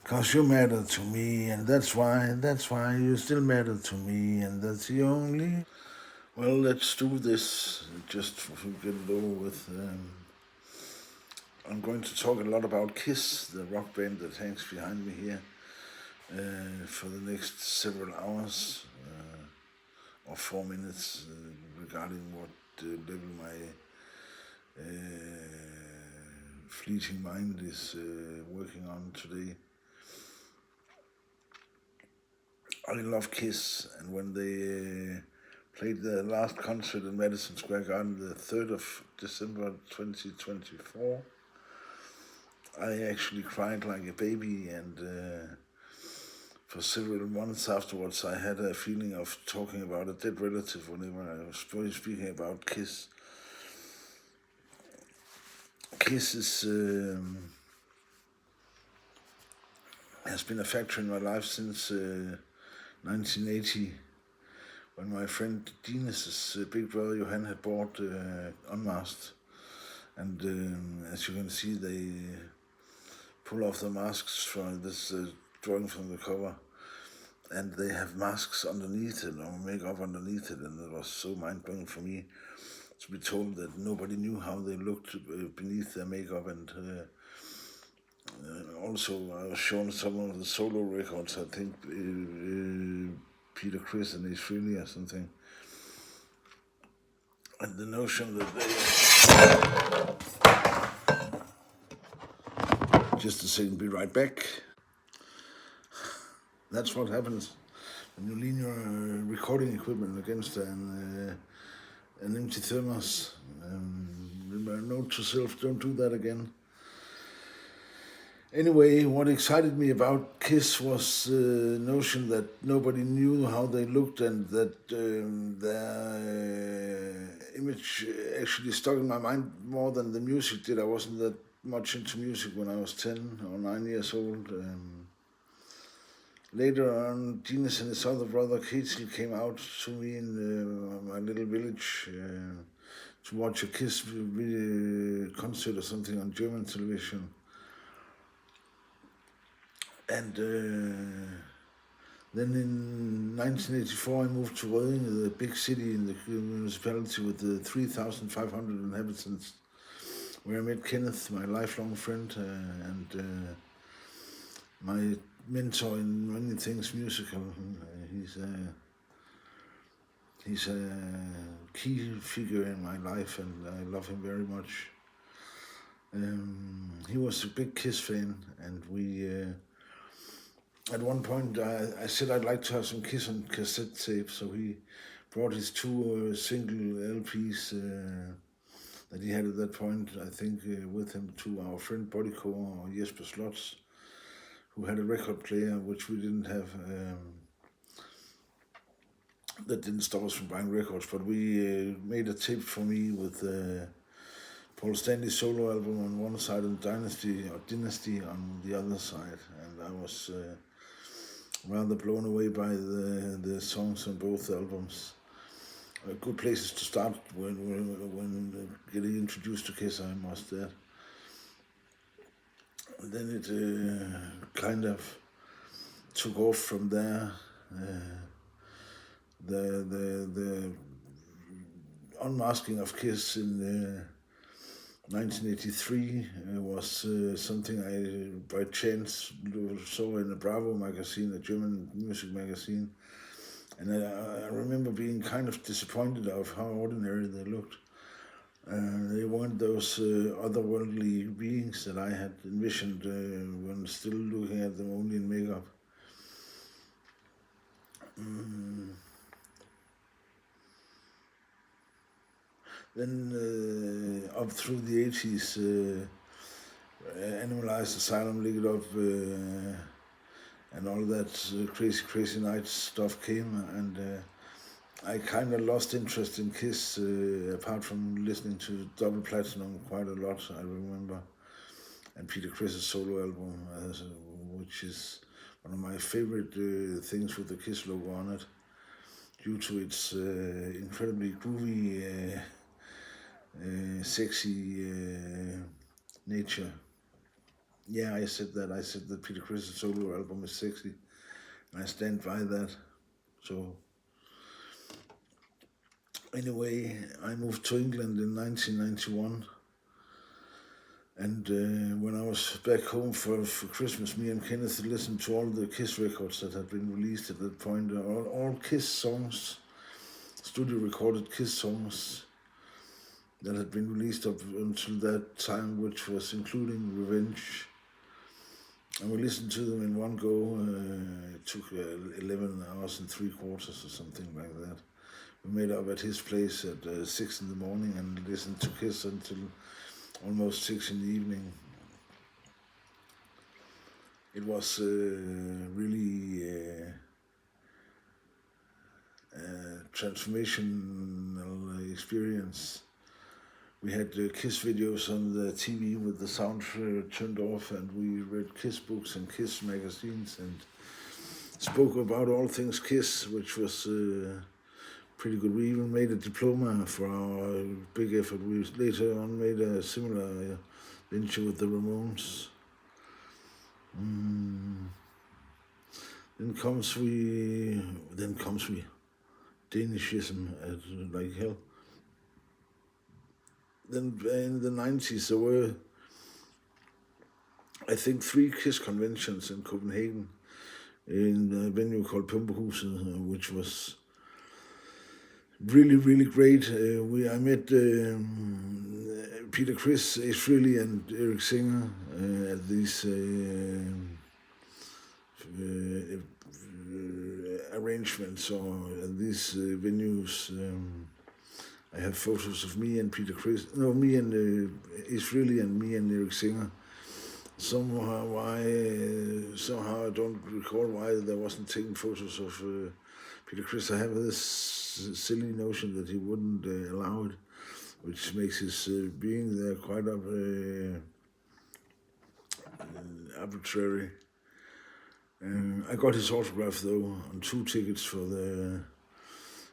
'Cause you matter to me, and that's why you still matter to me, and that's the only. Well, let's do this just to get it over with. I'm going to talk a lot about Kiss, the rock band that hangs behind me here, for the next several hours or 4 minutes regarding what level my fleeting mind is working on today. I love Kiss, and when they played their last concert in Madison Square Garden, the 3rd of December 2024, I actually cried like a baby, and for several months afterwards, I had a feeling of talking about a dead relative whenever I was speaking about Kiss. Kiss has been a factor in my life since 1980, when my friend Dinas' big brother Johan had bought Unmasked. And as you can see, they pull off the masks from this drawing from the cover, and they have masks underneath it, or makeup underneath it, and it was so mind-blowing for me to be told that nobody knew how they looked beneath their makeup. And also I was shown some of the solo records, I think Peter Criss and Israeli or something, and the notion that they... Just a second, be right back. That's what happens when you lean your recording equipment against an empty thermos. Note to self, don't do that again. Anyway, what excited me about Kiss was the notion that nobody knew how they looked, and that their image actually stuck in my mind more than the music did. I wasn't that much into music when I was 10 or 9 years old. Later on, Dinas and his other brother Ketil came out to me in my little village to watch a Kiss concert or something on German television. And then in 1984, I moved to Rødding, the big city in the municipality with 3,500 inhabitants, where I met Kenneth, my lifelong friend, and my mentor in many things musical. He's a key figure in my life, and I love him very much. He was a big Kiss fan, and we... at one point, I said I'd like to have some Kiss on cassette tape, so he brought his two single LPs that he had at that point, I think, with him to our friend Bodycore, or Jesper Slots, who had a record player, which we didn't have. That didn't stop us from buying records, but we made a tape for me with Paul Stanley's solo album on one side and Dynasty on the other side, and I was rather blown away by the songs on both albums. Good places to start when getting introduced to Kiss, I must add. Then it kind of took off from there. The unmasking of Kiss in 1983 was something I, by chance, saw in a Bravo magazine, a German music magazine, and I remember being kind of disappointed of how ordinary they looked. They weren't those otherworldly beings that I had envisioned when still looking at them only in makeup. Then up through the 80s, Animalized, Asylum, Lick It Up, and all that crazy night stuff came, and I kind of lost interest in Kiss, apart from listening to Double Platinum quite a lot, I remember, and Peter Criss's solo album, which is one of my favorite things with the Kiss logo on it, due to its incredibly groovy, sexy nature. Yeah, I said that. I said that Peter Chris' solo album is sexy, and I stand by that. So anyway, I moved to England in 1991. And when I was back home for Christmas, me and Kenneth listened to all the Kiss records that had been released at that point. All Kiss songs, studio recorded Kiss songs that had been released up until that time, which was including Revenge. And we listened to them in one go. It took 11 hours and 3/4 or something like that. We made up at his place at 6 in the morning and listened to Kiss until almost 6 in the evening. It was really a transformational experience. We had Kiss videos on the TV with the sound turned off, and we read Kiss books and Kiss magazines and spoke about all things Kiss, which was pretty good. We even made a diploma for our big effort. We later on made a similar venture with the Ramones. Then comes we Danishism like hell. Then in the 90s there were, I think, 3 Kiss conventions in Copenhagen in a venue called Pumpehuset, which was really, really great. I met Peter Criss, Ace Frehley and Eric Singer at these arrangements or these venues. I have photos of me and Peter Criss, me and Ace Frehley and me and Eric Singer. Somehow I don't recall why there wasn't taken photos of Peter Criss. I have this silly notion that he wouldn't allow it, which makes his being there quite arbitrary. I got his autograph though on 2 tickets for the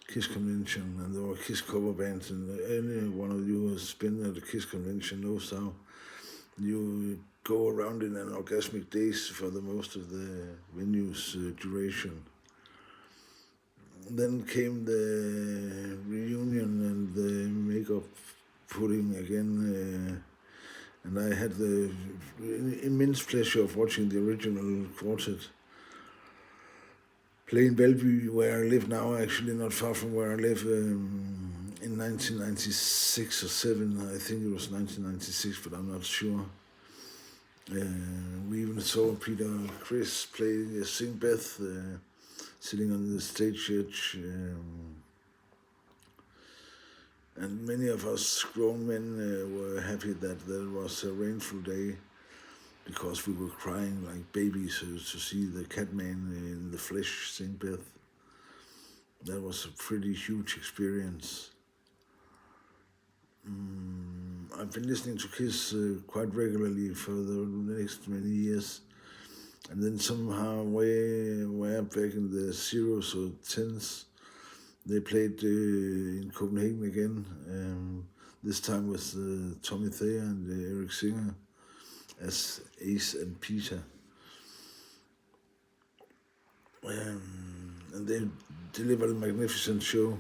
Kiss convention, and there were Kiss cover bands, and any one of you who has been at a Kiss convention knows how you go around in an orgasmic daze for the most of the venue's duration. Then came the reunion and the makeup putting again, and I had the immense pleasure of watching the original quartet play in Valby, where I live now, actually not far from where I live, in 1996 or 7. I think it was 1996, but I'm not sure. We even saw Peter Criss play Sing Beth, sitting on the stage edge. And many of us grown men were happy that there was a rainful day, because we were crying like babies to see the Catman in the flesh sing Beth. That was a pretty huge experience. I've been listening to Kiss quite regularly for the next many years. And then somehow way back in the 0s or 10s, they played in Copenhagen again, this time with Tommy Thayer and Eric Singer as Ace and Peter. And they delivered a magnificent show.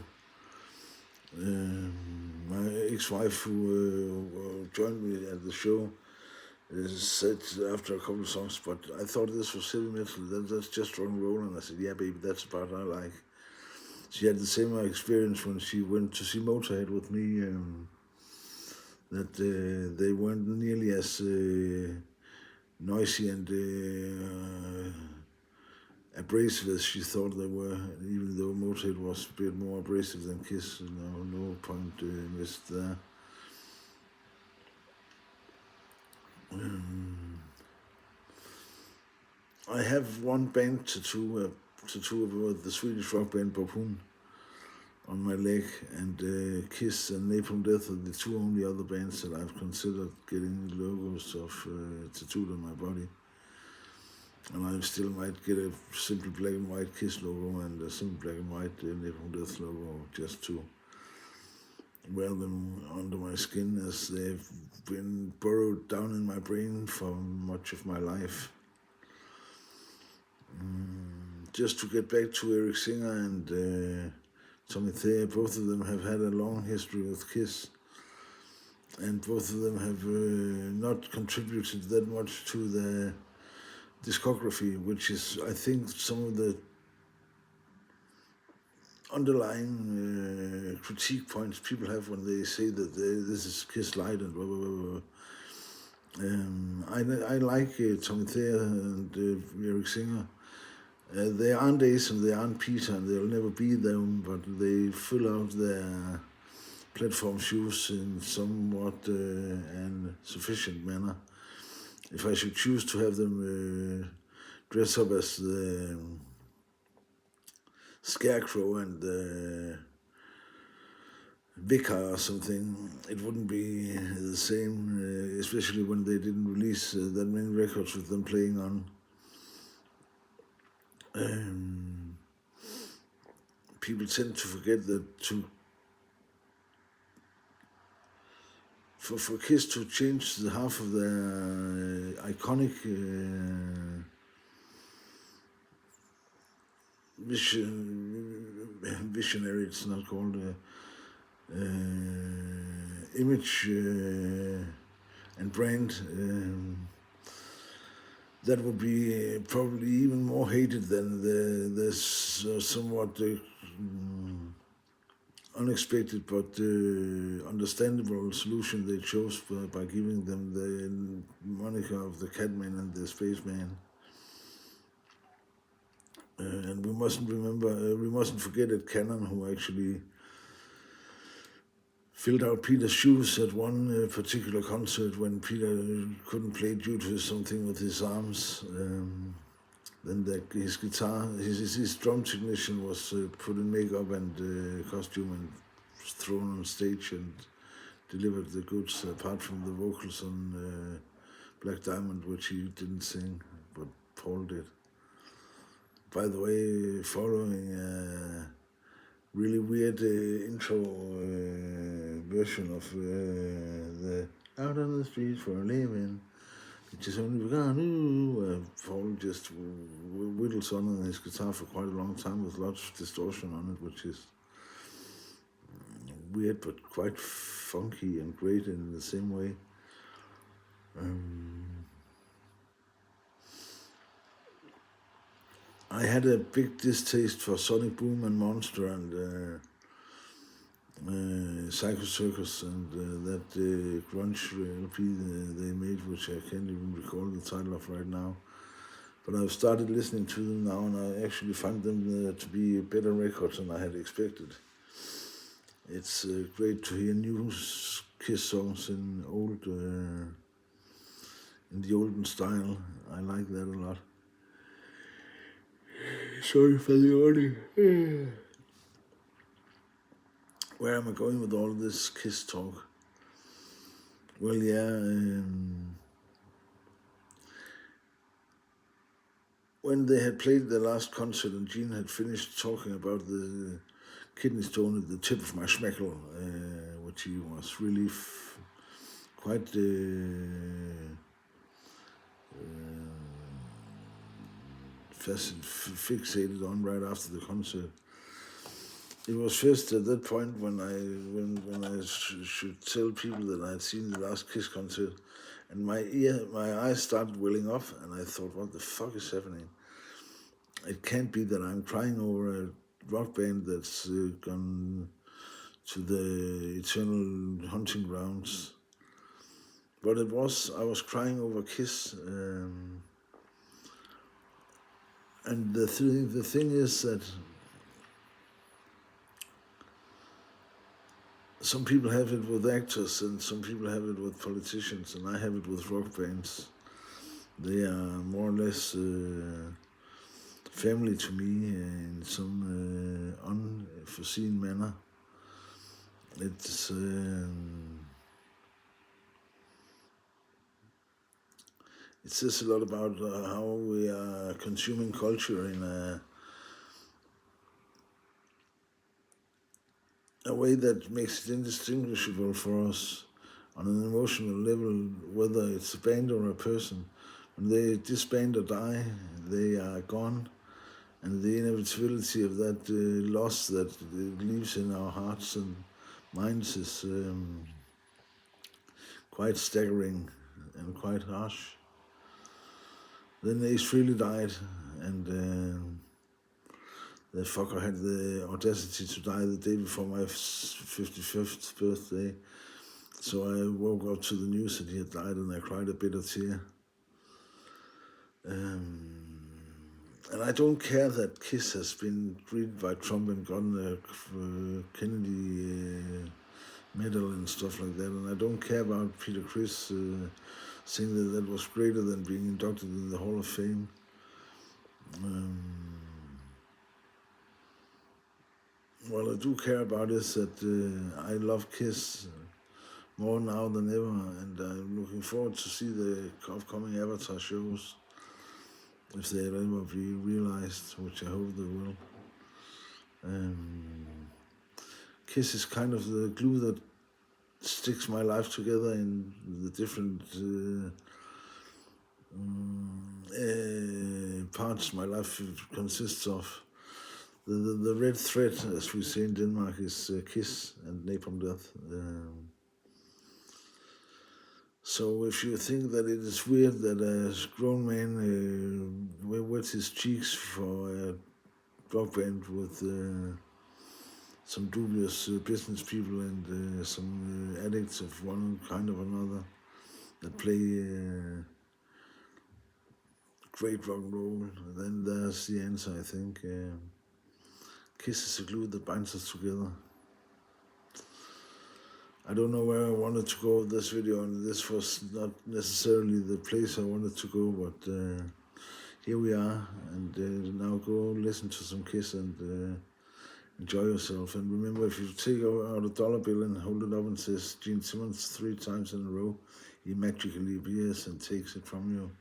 My ex-wife, who joined me at the show, said after a couple of songs, "But I thought this was heavy metal, that's just rock and roll." And I said, "Yeah, baby, that's about what I like." She had the same experience when she went to see Motorhead with me, that they weren't nearly as noisy and abrasive as she thought they were, even though Motorhead was a bit more abrasive than Kiss. No point missed there. I have one band tattoo with the Swedish rock band Bopun on my leg, and Kiss and Napalm Death are the 2 only other bands that I've considered getting logos of tattooed on my body. And I still might get a simple black and white Kiss logo and a simple black and white Napalm Death logo, just to wear them under my skin, as they've been burrowed down in my brain for much of my life. Just to get back to Eric Singer and Tommy Thayer, both of them have had a long history with Kiss, and both of them have not contributed that much to the discography, which is, I think, some of the underlying critique points people have when they say that this is Kiss Light and blah, blah, blah, blah. I like Tommy Thayer and Eric Singer. They aren't Ace and they aren't Peter, and they'll never be them, but they fill out their platform shoes in somewhat and sufficient manner. If I should choose to have them dress up as the Scarecrow and the Vicar or something, it wouldn't be the same, especially when they didn't release that many records with them playing on. People tend to forget that for Kiss to change the half of their iconic visionary, it's not called image and brand, that would be probably even more hated than the somewhat unexpected but understandable solution they chose by giving them the moniker of the Catman and the Spaceman. And we mustn't forget Ed Cannon, who actually filled out Peter's shoes at one particular concert when Peter couldn't play due to something with his arms. Then his guitar, his drum technician was put in makeup and costume and thrown on stage and delivered the goods, apart from the vocals on Black Diamond, which he didn't sing, but Paul did. By the way, following a really weird intro version of the Out on the Street for a Living, which is only begun. Paul just whittles on his guitar for quite a long time with lots of distortion on it, which is weird but quite funky and great in the same way. I had a big distaste for Sonic Boom and Monster and Psycho Circus and that grunge LP they made, which I can't even recall the title of right now. But I've started listening to them now, and I actually find them to be better records than I had expected. It's great to hear new Kiss songs in the olden style. I like that a lot. Sorry for the audio. Where am I going with all this Kiss talk? Well, yeah, when they had played their last concert and Gene had finished talking about the kidney stone at the tip of my schmeckle, which he was really quite fixated on right after the concert. It was first at that point when I should tell people that I had seen the last Kiss concert, and my eyes started welling up, and I thought, what the fuck is happening? It can't be that I'm crying over a rock band that's gone to the eternal hunting grounds. But I was crying over Kiss. And the thing is that some people have it with actors and some people have it with politicians, and I have it with rock bands. They are more or less family to me in some unforeseen manner. It says a lot about how we are consuming culture in a way that makes it indistinguishable for us. on an emotional level, whether it's a band or a person. When they disband or die, they are gone, and the inevitability of that loss that it leaves in our hearts and minds is quite staggering and quite harsh. Then Ace Frehley died, and the fucker had the audacity to die the day before my 55th birthday. So I woke up to the news that he had died, and I cried a bitter tear. And I don't care that Kiss has been greeted by Trump and gotten a Kennedy medal and stuff like that. And I don't care about Peter Criss saying that that was greater than being inducted in the Hall of Fame. What I do care about is that I love Kiss more now than ever, and I'm looking forward to see the upcoming Avatar shows, if they'll ever be realized, which I hope they will. Kiss is kind of the glue that sticks my life together in the different parts my life consists of. The red thread, as we say in Denmark, is Kiss and Napalm Death. So if you think that it is weird that a grown man wets his cheeks for a rock band with some dubious business people and some addicts of one kind or another that play great rock and roll, then there's the answer, I think. Kiss is the glue that binds us together. I don't know where I wanted to go with this video, and this was not necessarily the place I wanted to go, but here we are, and now go listen to some Kiss and enjoy yourself. And remember, if you take out a dollar bill and hold it up and says Gene Simmons 3 times in a row, he magically appears and takes it from you.